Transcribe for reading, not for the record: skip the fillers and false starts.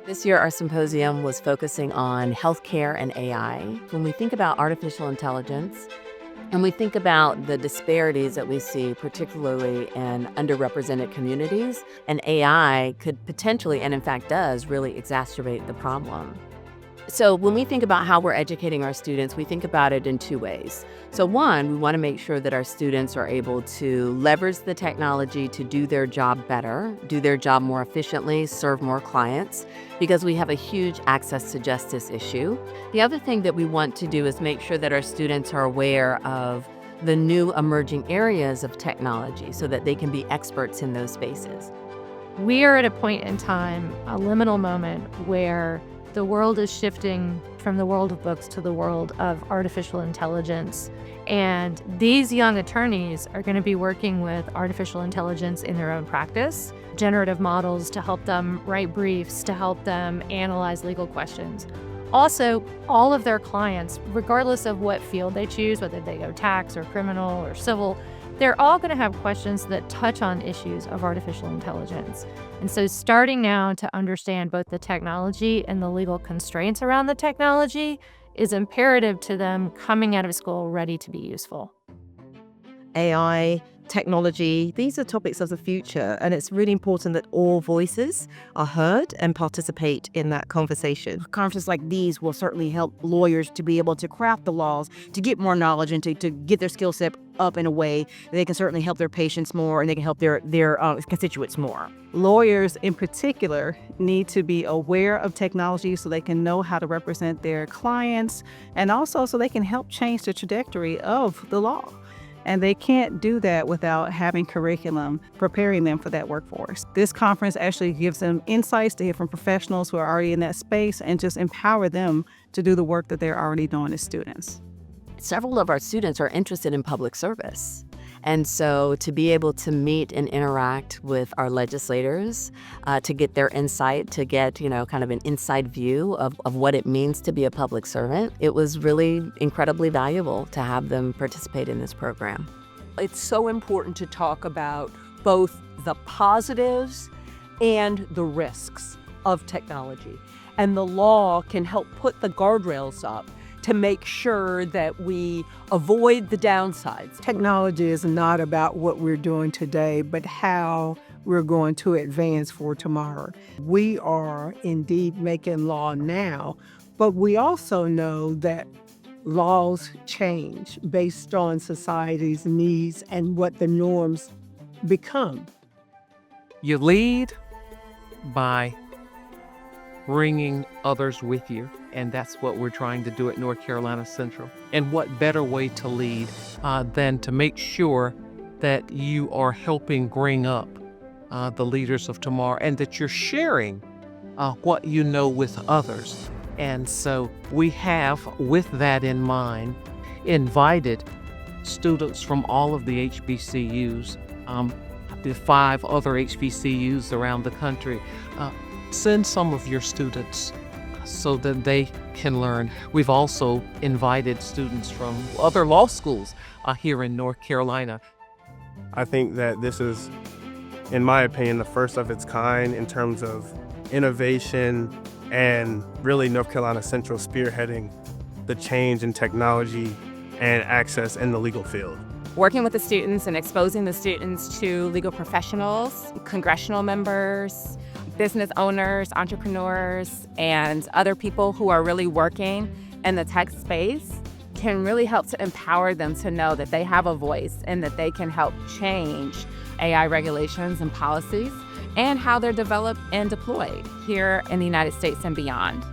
This year, our symposium was focusing on healthcare and AI. When we think about artificial intelligence, and we think about the disparities that we see, particularly in underrepresented communities, and AI could potentially, and in fact does, really exacerbate the problem. So when we think about how we're educating our students, we think about it in two ways. So one, we want to make sure that our students are able to leverage the technology to do their job better, do their job more efficiently, serve more clients, because we have a huge access to justice issue. The other thing that we want to do is make sure that our students are aware of the new emerging areas of technology so that they can be experts in those spaces. We are at a point in time, a liminal moment, where the world is shifting from the world of books to the world of artificial intelligence. And these young attorneys are going to be working with artificial intelligence in their own practice, generative models to help them write briefs, to help them analyze legal questions. Also, all of their clients, regardless of what field they choose, whether they go tax or criminal or civil, they're all going to have questions that touch on issues of artificial intelligence. And so starting now to understand both the technology and the legal constraints around the technology is imperative to them coming out of school ready to be useful. AI, technology, these are topics of the future, and it's really important that all voices are heard and participate in that conversation. Conferences like these will certainly help lawyers to be able to craft the laws, to get more knowledge, and to get their skill set up in a way that they can certainly help their patients more and they can help their constituents more. Lawyers in particular need to be aware of technology so they can know how to represent their clients, and also so they can help change the trajectory of the law. And they can't do that without having curriculum preparing them for that workforce. This conference actually gives them insights to hear from professionals who are already in that space and just empower them to do the work that they're already doing as students. Several of our students are interested in public service. And so to be able to meet and interact with our legislators, to get their insight, to get, kind of an inside view of what it means to be a public servant, it was really incredibly valuable to have them participate in this program. It's so important to talk about both the positives and the risks of technology. And the law can help put the guardrails up to make sure that we avoid the downsides. Technology is not about what we're doing today, but how we're going to advance for tomorrow. We are indeed making law now, but we also know that laws change based on society's needs and what the norms become. You lead by bringing others with you. And that's what we're trying to do at North Carolina Central. And what better way to lead than to make sure that you are helping bring up the leaders of tomorrow and that you're sharing what you know with others. And so we have, with that in mind, invited students from all of the HBCUs, the 5 other HBCUs around the country. Send some of your students so that they can learn. We've also invited students from other law schools here in North Carolina. I think that this is, in my opinion, the first of its kind in terms of innovation and really North Carolina Central spearheading the change in technology and access in the legal field. Working with the students and exposing the students to legal professionals, congressional members, business owners, entrepreneurs, and other people who are really working in the tech space can really help to empower them to know that they have a voice and that they can help change AI regulations and policies and how they're developed and deployed here in the United States and beyond.